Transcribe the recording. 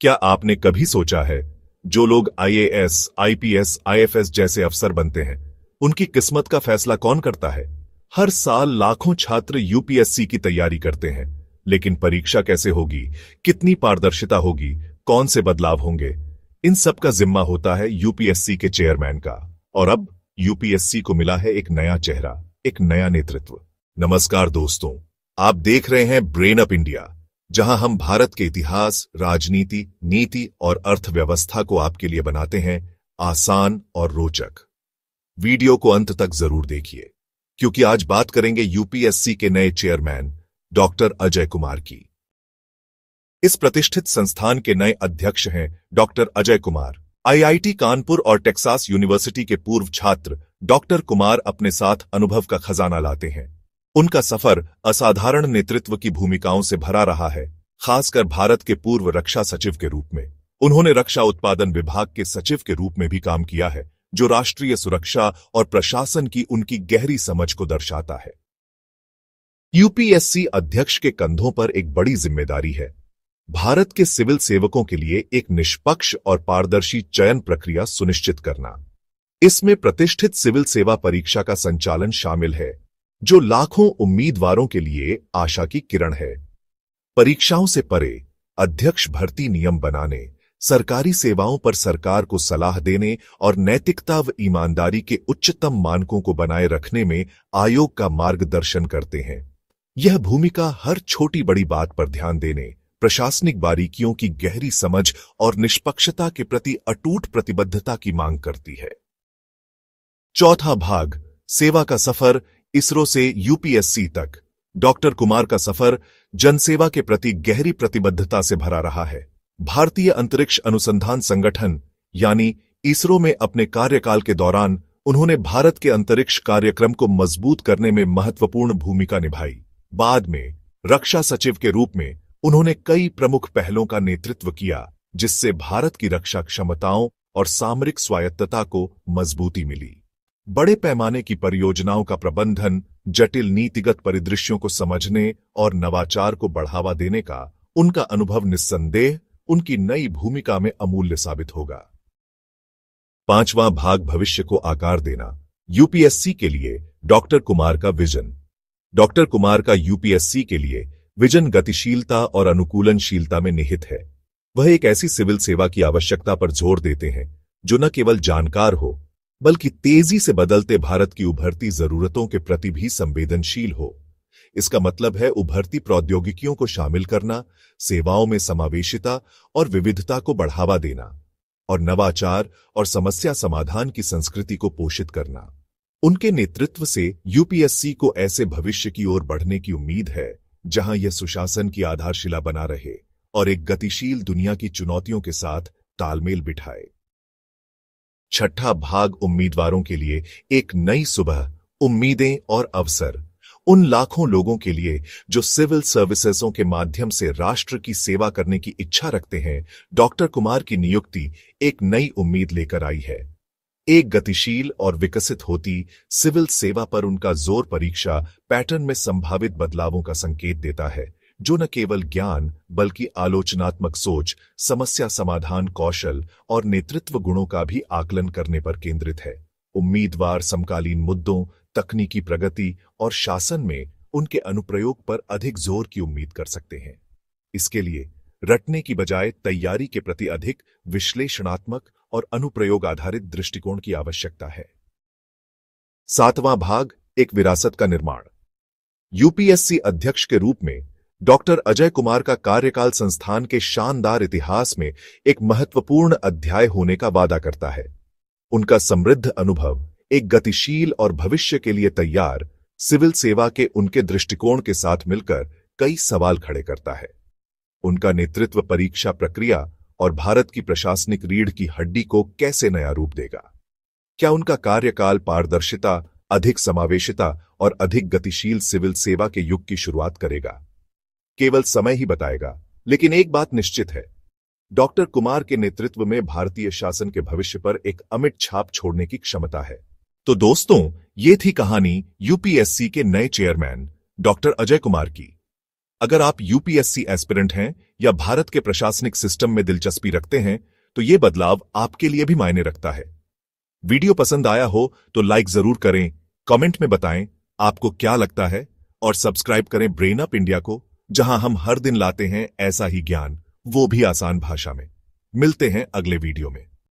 क्या आपने कभी सोचा है, जो लोग आईएएस, आईपीएस, आईएफएस जैसे अफसर बनते हैं, उनकी किस्मत का फैसला कौन करता है? हर साल लाखों छात्र यूपीएससी की तैयारी करते हैं, लेकिन परीक्षा कैसे होगी, कितनी पारदर्शिता होगी, कौन से बदलाव होंगे, इन सब का जिम्मा होता है यूपीएससी के चेयरमैन का। और अब यूपीएससी को मिला है एक नया चेहरा, एक नया नेतृत्व। नमस्कार दोस्तों, आप देख रहे हैं ब्रेन अप इंडिया, जहां हम भारत के इतिहास, राजनीति, नीति और अर्थव्यवस्था को आपके लिए बनाते हैं आसान और रोचक। वीडियो को अंत तक जरूर देखिए, क्योंकि आज बात करेंगे यूपीएससी के नए चेयरमैन डॉक्टर अजय कुमार की। इस प्रतिष्ठित संस्थान के नए अध्यक्ष हैं डॉक्टर अजय कुमार। आईआईटी कानपुर और टेक्सास यूनिवर्सिटी के पूर्व छात्र डॉक्टर कुमार अपने साथ अनुभव का खजाना लाते हैं। उनका सफर असाधारण नेतृत्व की भूमिकाओं से भरा रहा है, खासकर भारत के पूर्व रक्षा सचिव के रूप में। उन्होंने रक्षा उत्पादन विभाग के सचिव के रूप में भी काम किया है, जो राष्ट्रीय सुरक्षा और प्रशासन की उनकी गहरी समझ को दर्शाता है। यूपीएससी अध्यक्ष के कंधों पर एक बड़ी जिम्मेदारी है, भारत के सिविल सेवकों के लिए एक निष्पक्ष और पारदर्शी चयन प्रक्रिया सुनिश्चित करना। इसमें प्रतिष्ठित सिविल सेवा परीक्षा का संचालन शामिल है, जो लाखों उम्मीदवारों के लिए आशा की किरण है। परीक्षाओं से परे अध्यक्ष भर्ती नियम बनाने, सरकारी सेवाओं पर सरकार को सलाह देने और नैतिकता व ईमानदारी के उच्चतम मानकों को बनाए रखने में आयोग का मार्गदर्शन करते हैं। यह भूमिका हर छोटी बड़ी बात पर ध्यान देने, प्रशासनिक बारीकियों की गहरी समझ और निष्पक्षता के प्रति अटूट प्रतिबद्धता की मांग करती है। चौथा भाग, सेवा का सफर इसरो से यूपीएससी तक। डॉक्टर कुमार का सफर जनसेवा के प्रति गहरी प्रतिबद्धता से भरा रहा है। भारतीय अंतरिक्ष अनुसंधान संगठन यानी इसरो में अपने कार्यकाल के दौरान उन्होंने भारत के अंतरिक्ष कार्यक्रम को मजबूत करने में महत्वपूर्ण भूमिका निभाई। बाद में रक्षा सचिव के रूप में उन्होंने कई प्रमुख पहलों का नेतृत्व किया, जिससे भारत की रक्षा क्षमताओं और सामरिक स्वायत्तता को मजबूती मिली। बड़े पैमाने की परियोजनाओं का प्रबंधन, जटिल नीतिगत परिदृश्यों को समझने और नवाचार को बढ़ावा देने का उनका अनुभव निस्संदेह उनकी नई भूमिका में अमूल्य साबित होगा। पांचवां भाग, भविष्य को आकार देना। यूपीएससी के लिए डॉक्टर कुमार का विजन। डॉक्टर कुमार का यूपीएससी के लिए विजन गतिशीलता और अनुकूलनशीलता में निहित है। वह एक ऐसी सिविल सेवा की आवश्यकता पर जोर देते हैं जो न केवल जानकार हो, बल्कि तेजी से बदलते भारत की उभरती जरूरतों के प्रति भी संवेदनशील हो। इसका मतलब है उभरती प्रौद्योगिकियों को शामिल करना, सेवाओं में समावेशिता और विविधता को बढ़ावा देना, और नवाचार और समस्या समाधान की संस्कृति को पोषित करना। उनके नेतृत्व से यूपीएससी को ऐसे भविष्य की ओर बढ़ने की उम्मीद है जहां यह सुशासन की आधारशिला बना रहे और एक गतिशील दुनिया की चुनौतियों के साथ तालमेल बिठाए। छठा भाग, उम्मीदवारों के लिए एक नई सुबह, उम्मीदें और अवसर। उन लाखों लोगों के लिए जो सिविल सर्विसेजों के माध्यम से राष्ट्र की सेवा करने की इच्छा रखते हैं, डॉक्टर कुमार की नियुक्ति एक नई उम्मीद लेकर आई है। एक गतिशील और विकसित होती सिविल सेवा पर उनका जोर परीक्षा पैटर्न में संभावित बदलावों का संकेत देता है, जो न केवल ज्ञान बल्कि आलोचनात्मक सोच, समस्या समाधान कौशल और नेतृत्व गुणों का भी आकलन करने पर केंद्रित है। उम्मीदवार समकालीन मुद्दों, तकनीकी प्रगति और शासन में उनके अनुप्रयोग पर अधिक जोर की उम्मीद कर सकते हैं। इसके लिए रटने की बजाय तैयारी के प्रति अधिक विश्लेषणात्मक और अनुप्रयोग आधारित दृष्टिकोण की आवश्यकता है। सातवां भाग, एक विरासत का निर्माण। यूपीएससी अध्यक्ष के रूप में डॉक्टर अजय कुमार का कार्यकाल संस्थान के शानदार इतिहास में एक महत्वपूर्ण अध्याय होने का वादा करता है। उनका समृद्ध अनुभव एक गतिशील और भविष्य के लिए तैयार सिविल सेवा के उनके दृष्टिकोण के साथ मिलकर कई सवाल खड़े करता है। उनका नेतृत्व परीक्षा प्रक्रिया और भारत की प्रशासनिक रीढ़ की हड्डी को कैसे नया रूप देगा? क्या उनका कार्यकाल पारदर्शिता, अधिक समावेशिता और अधिक गतिशील सिविल सेवा के युग की शुरुआत करेगा? केवल समय ही बताएगा, लेकिन एक बात निश्चित है, डॉक्टर कुमार के नेतृत्व में भारतीय शासन के भविष्य पर एक अमिट छाप छोड़ने की क्षमता है। तो दोस्तों, ये थी कहानी यूपीएससी के नए चेयरमैन डॉक्टर अजय कुमार की। अगर आप यूपीएससी एस्पिरेंट हैं या भारत के प्रशासनिक सिस्टम में दिलचस्पी रखते हैं तो ये बदलाव आपके लिए भी मायने रखता है। वीडियो पसंद आया हो तो लाइक जरूर करें, कमेंट में बताएं आपको क्या लगता है और सब्सक्राइब करें ब्रेन अप इंडिया को, जहां हम हर दिन लाते हैं ऐसा ही ज्ञान, वो भी आसान भाषा में। मिलते हैं अगले वीडियो में।